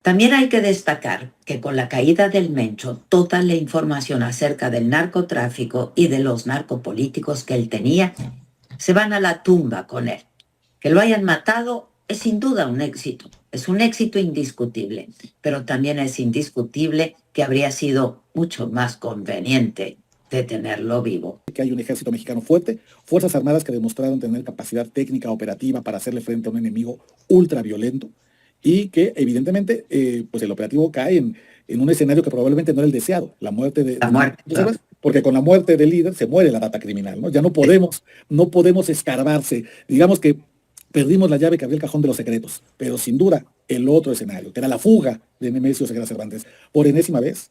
También hay que destacar que con la caída del Mencho, toda la información acerca del narcotráfico y de los narcopolíticos que él tenía se van a la tumba con él. Que lo hayan matado es sin duda un éxito, es un éxito indiscutible, pero también es indiscutible que habría sido mucho más conveniente de tenerlo vivo. Que hay un ejército mexicano fuerte, fuerzas armadas que demostraron tener capacidad técnica operativa para hacerle frente a un enemigo ultra violento y que evidentemente pues el operativo cae en un escenario que probablemente no era el deseado, la muerte La muerte, claro. Porque con la muerte del líder se muere la data criminal, ¿no? Ya no podemos escarbarse. Digamos que perdimos la llave que abría el cajón de los secretos, pero sin duda el otro escenario, que era la fuga de Nemesio Ceguera Cervantes, por enésima vez,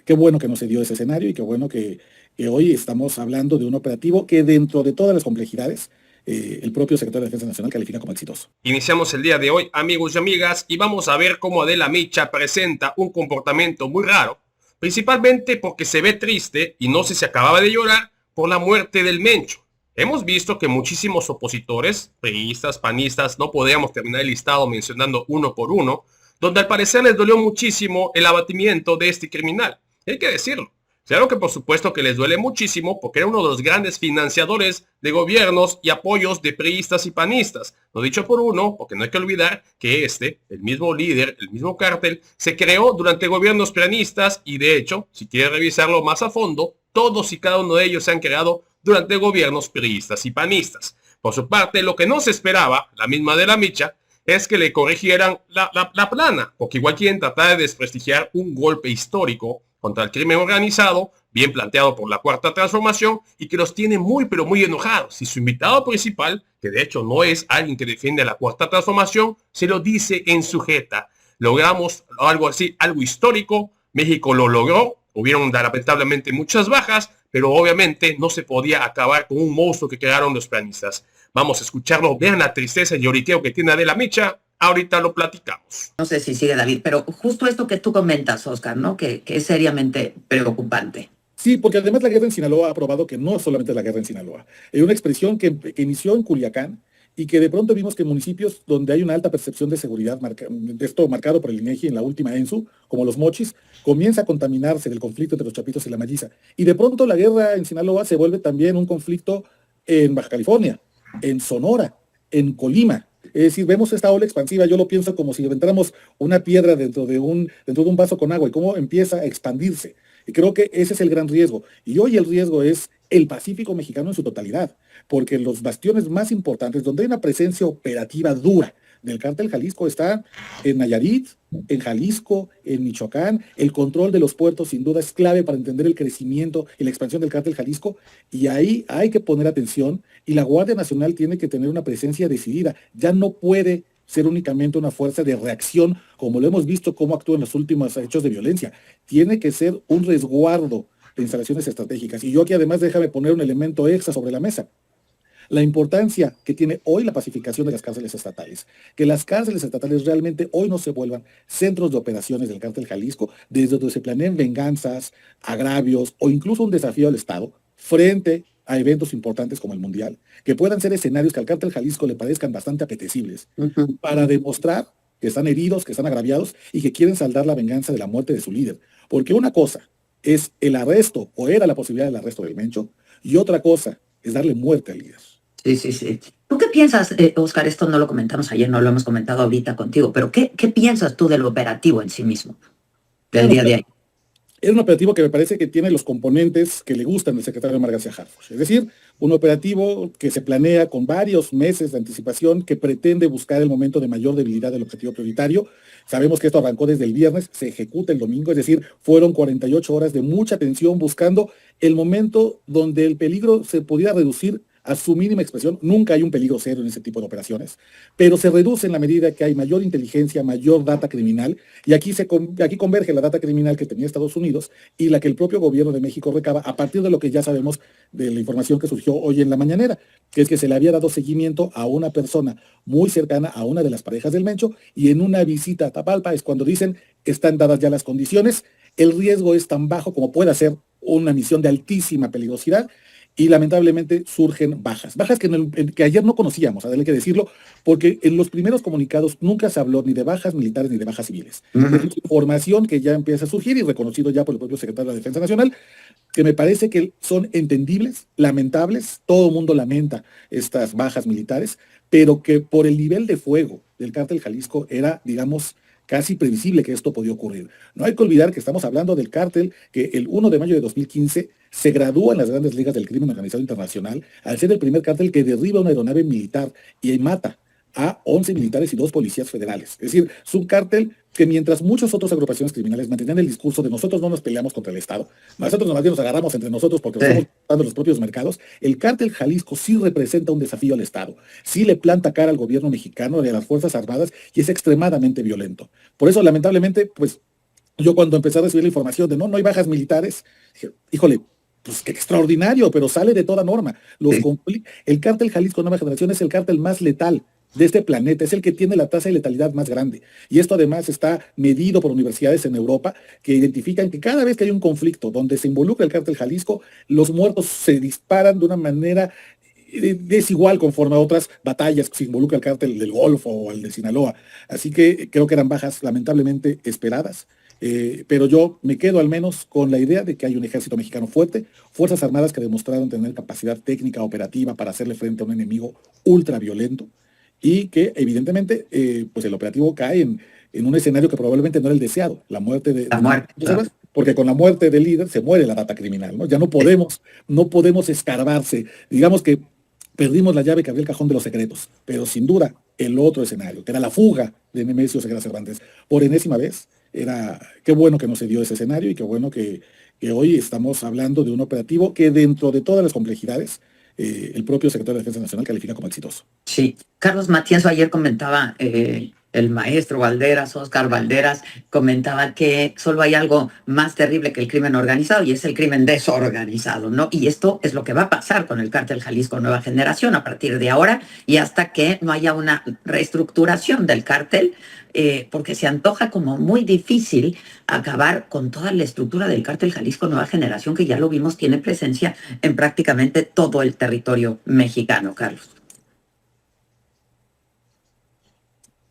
qué bueno que no se dio ese escenario y qué bueno que hoy estamos hablando de un operativo que dentro de todas las complejidades, el propio secretario de Defensa Nacional califica como exitoso. Iniciamos el día de hoy, amigos y amigas, y vamos a ver cómo Adela Micha presenta un comportamiento muy raro, principalmente porque se ve triste y no sé si acababa de llorar por la muerte del Mencho. Hemos visto que muchísimos opositores, priistas, panistas, no podíamos terminar el listado mencionando uno por uno, donde al parecer les dolió muchísimo el abatimiento de este criminal. Hay que decirlo. Claro que por supuesto que les duele muchísimo porque era uno de los grandes financiadores de gobiernos y apoyos de priistas y panistas. No dicho por uno, porque no hay que olvidar que el mismo líder, el mismo cártel, se creó durante gobiernos panistas y de hecho, si quiere revisarlo más a fondo, todos y cada uno de ellos se han creado durante gobiernos priistas y panistas. Por su parte, lo que no se esperaba, la misma de la Micha, es que le corrigieran la plana, porque igual quieren tratar de desprestigiar un golpe histórico contra el crimen organizado, bien planteado por la Cuarta Transformación, y que los tiene muy pero muy enojados. Y su invitado principal, que de hecho no es alguien que defiende a la Cuarta Transformación, se lo dice en su jeta. Logramos algo así, algo histórico, México lo logró, hubieron lamentablemente muchas bajas, pero obviamente no se podía acabar con un monstruo que crearon los planistas. Vamos a escucharlo, vean la tristeza y lloriqueo que tiene Adela Micha. Ahorita lo platicamos. No sé si sigue David, pero justo esto que tú comentas, Oscar, ¿no? Que es seriamente preocupante. Sí, porque además la guerra en Sinaloa ha probado que no solamente la guerra en Sinaloa. Es una expresión que inició en Culiacán y que de pronto vimos que en municipios donde hay una alta percepción de seguridad, esto marcado por el INEGI en la última ENSU, como los Mochis, comienza a contaminarse del conflicto entre los Chapitos y la Malliza. Y de pronto la guerra en Sinaloa se vuelve también un conflicto en Baja California, en Sonora, en Colima. Es decir, vemos esta ola expansiva, yo lo pienso como si aventáramos una piedra dentro de un vaso con agua y cómo empieza a expandirse. Y creo que ese es el gran riesgo. Y hoy el riesgo es el Pacífico mexicano en su totalidad, porque los bastiones más importantes, donde hay una presencia operativa dura del cártel Jalisco, está en Nayarit, en Jalisco, en Michoacán. El control de los puertos sin duda es clave para entender el crecimiento y la expansión del cártel Jalisco, y ahí hay que poner atención, y la Guardia Nacional tiene que tener una presencia decidida. Ya no puede ser únicamente una fuerza de reacción, como lo hemos visto cómo actúa en los últimos hechos de violencia. Tiene que ser un resguardo de instalaciones estratégicas. Y yo aquí además déjame poner un elemento extra sobre la mesa. La importancia que tiene hoy la pacificación de las cárceles estatales. Que las cárceles estatales realmente hoy no se vuelvan centros de operaciones del cártel Jalisco, desde donde se planeen venganzas, agravios o incluso un desafío al Estado frente a eventos importantes como el Mundial, que puedan ser escenarios que al cártel Jalisco le parezcan bastante apetecibles, para demostrar que están heridos, que están agraviados y que quieren saldar la venganza de la muerte de su líder. Porque una cosa es el arresto, o era la posibilidad del arresto del Mencho, y otra cosa es darle muerte al líder. Sí, sí, sí. ¿Tú qué piensas, Oscar? Esto no lo comentamos ayer, no lo hemos comentado ahorita contigo, pero ¿qué piensas tú del operativo en sí mismo, del día de hoy? Es un operativo que me parece que tiene los componentes que le gustan al secretario Omar García Harfuch. Es decir, un operativo que se planea con varios meses de anticipación, que pretende buscar el momento de mayor debilidad del objetivo prioritario. Sabemos que esto arrancó desde el viernes, se ejecuta el domingo, es decir, fueron 48 horas de mucha tensión buscando el momento donde el peligro se pudiera reducir a su mínima expresión. Nunca hay un peligro cero en ese tipo de operaciones, pero se reduce en la medida que hay mayor inteligencia, mayor data criminal, y aquí converge la data criminal que tenía Estados Unidos y la que el propio gobierno de México recaba a partir de lo que ya sabemos de la información que surgió hoy en la mañanera, que es que se le había dado seguimiento a una persona muy cercana a una de las parejas del Mencho, y en una visita a Tapalpa es cuando dicen están dadas ya las condiciones, el riesgo es tan bajo como puede ser una misión de altísima peligrosidad, y lamentablemente surgen bajas que ayer no conocíamos, hay que decirlo, porque en los primeros comunicados nunca se habló ni de bajas militares ni de bajas civiles. Es información que ya empieza a surgir y reconocido ya por el propio secretario de la Defensa Nacional, que me parece que son entendibles, lamentables, todo el mundo lamenta estas bajas militares, pero que por el nivel de fuego del cártel Jalisco era, digamos, casi previsible que esto podía ocurrir. No hay que olvidar que estamos hablando del cártel que el 1 de mayo de 2015 se gradúa en las grandes ligas del crimen organizado internacional al ser el primer cártel que derriba una aeronave militar y mata a 11 militares y 2 policías federales. Es decir, es un cártel que mientras muchas otras agrupaciones criminales mantenían el discurso de nosotros no nos peleamos contra el Estado, nosotros nomás nos agarramos entre nosotros porque nos estamos dando los propios mercados, el cártel Jalisco sí representa un desafío al Estado, sí le planta cara al gobierno mexicano y a las Fuerzas Armadas y es extremadamente violento. Por eso, lamentablemente, pues yo cuando empecé a recibir la información de no hay bajas militares, dije, híjole, pues qué extraordinario, pero sale de toda norma. El cártel Jalisco Nueva Generación es el cártel más letal de este planeta, es el que tiene la tasa de letalidad más grande. Y esto además está medido por universidades en Europa que identifican que cada vez que hay un conflicto donde se involucra el cártel Jalisco, los muertos se disparan de una manera desigual conforme a otras batallas que se involucra el cártel del Golfo o el de Sinaloa. Así que creo que eran bajas lamentablemente esperadas. Pero yo me quedo al menos con la idea de que hay un ejército mexicano fuerte, Fuerzas Armadas que demostraron tener capacidad técnica operativa para hacerle frente a un enemigo ultra violento, y que evidentemente pues el operativo cae en un escenario que probablemente no era el deseado, la muerte de... Claro. Porque con la muerte del líder se muere la data criminal, ¿no? Ya no podemos escarbarse. Digamos que perdimos la llave que abría el cajón de los secretos, pero sin duda el otro escenario, que era la fuga de Nemesio Ceguera Cervantes, por enésima vez, qué bueno que no se dio ese escenario y qué bueno que hoy estamos hablando de un operativo que dentro de todas las complejidades, el propio secretario de Defensa Nacional califica como exitoso. Sí, Carlos Matienzo ayer comentaba, el maestro Valderas, Óscar Valderas, comentaba que solo hay algo más terrible que el crimen organizado y es el crimen desorganizado, ¿no? Y esto es lo que va a pasar con el cártel Jalisco Nueva Generación a partir de ahora y hasta que no haya una reestructuración del cártel, porque se antoja como muy difícil acabar con toda la estructura del cártel Jalisco Nueva Generación, que ya lo vimos, tiene presencia en prácticamente todo el territorio mexicano, Carlos.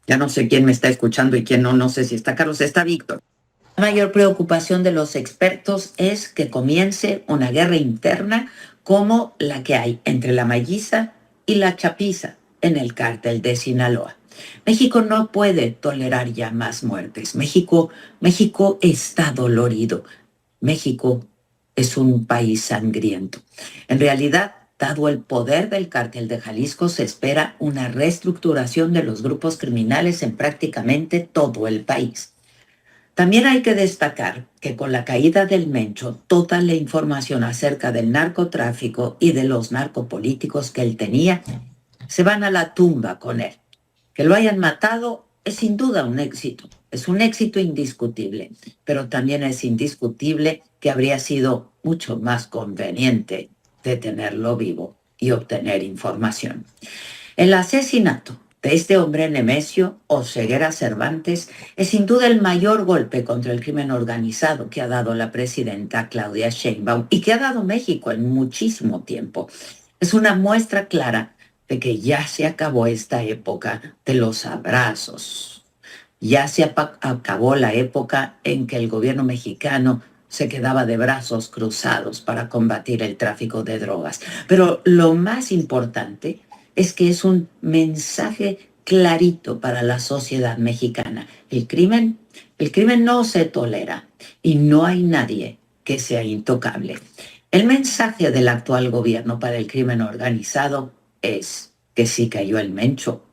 Ya no sé quién me está escuchando y quién no, no sé si está Carlos, está Víctor. La mayor preocupación de los expertos es que comience una guerra interna como la que hay entre la Maguiza y la Chapiza en el cártel de Sinaloa. México no puede tolerar ya más muertes. México está dolorido. México es un país sangriento. En realidad, dado el poder del cártel de Jalisco, se espera una reestructuración de los grupos criminales en prácticamente todo el país. También hay que destacar que con la caída del Mencho, toda la información acerca del narcotráfico y de los narcopolíticos que él tenía se van a la tumba con él. Que lo hayan matado es sin duda un éxito, es un éxito indiscutible, pero también es indiscutible que habría sido mucho más conveniente detenerlo vivo y obtener información. El asesinato de este hombre Nemesio Ceguera Cervantes es sin duda el mayor golpe contra el crimen organizado que ha dado la presidenta Claudia Sheinbaum y que ha dado México en muchísimo tiempo. Es una muestra clara de que ya se acabó esta época de los abrazos. Ya se acabó la época en que el gobierno mexicano se quedaba de brazos cruzados para combatir el tráfico de drogas. Pero lo más importante es que es un mensaje clarito para la sociedad mexicana. El crimen no se tolera y no hay nadie que sea intocable. El mensaje del actual gobierno para el crimen organizado es que si cayó el Mencho,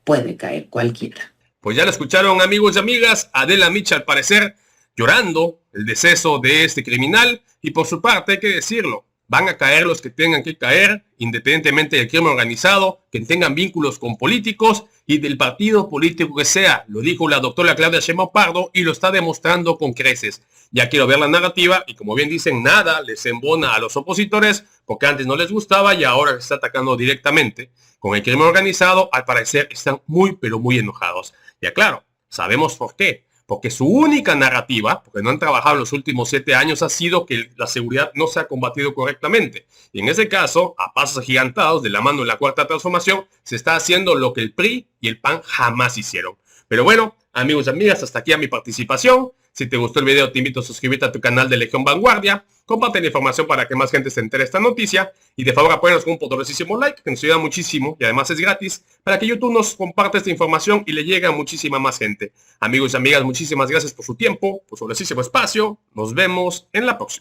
puede caer cualquiera. Pues ya lo escucharon, amigos y amigas. Adela Micha, al parecer, llorando el deceso de este criminal. Y por su parte, hay que decirlo, van a caer los que tengan que caer, independientemente del crimen organizado, que tengan vínculos con políticos y del partido político que sea. Lo dijo la doctora Claudia Sheinbaum Pardo y lo está demostrando con creces. Ya quiero ver la narrativa y, como bien dicen, nada les embona a los opositores porque antes no les gustaba y ahora se está atacando directamente con el crimen organizado. Al parecer están muy, pero muy enojados. Ya claro, sabemos por qué. porque su única narrativa, porque no han trabajado los últimos 7 años, ha sido que la seguridad no se ha combatido correctamente. Y en ese caso, a pasos agigantados, de la mano de la Cuarta Transformación, se está haciendo lo que el PRI y el PAN jamás hicieron. Pero bueno, amigos y amigas, hasta aquí a mi participación. Si te gustó el video, te invito a suscribirte a tu canal de Legión Vanguardia. Comparte la información para que más gente se entere de esta noticia. Y de favor apóyanos con un poderosísimo like, que nos ayuda muchísimo y además es gratis, para que YouTube nos comparte esta información y le llegue a muchísima más gente. Amigos y amigas, muchísimas gracias por su tiempo, por su poderosísimo espacio. Nos vemos en la próxima.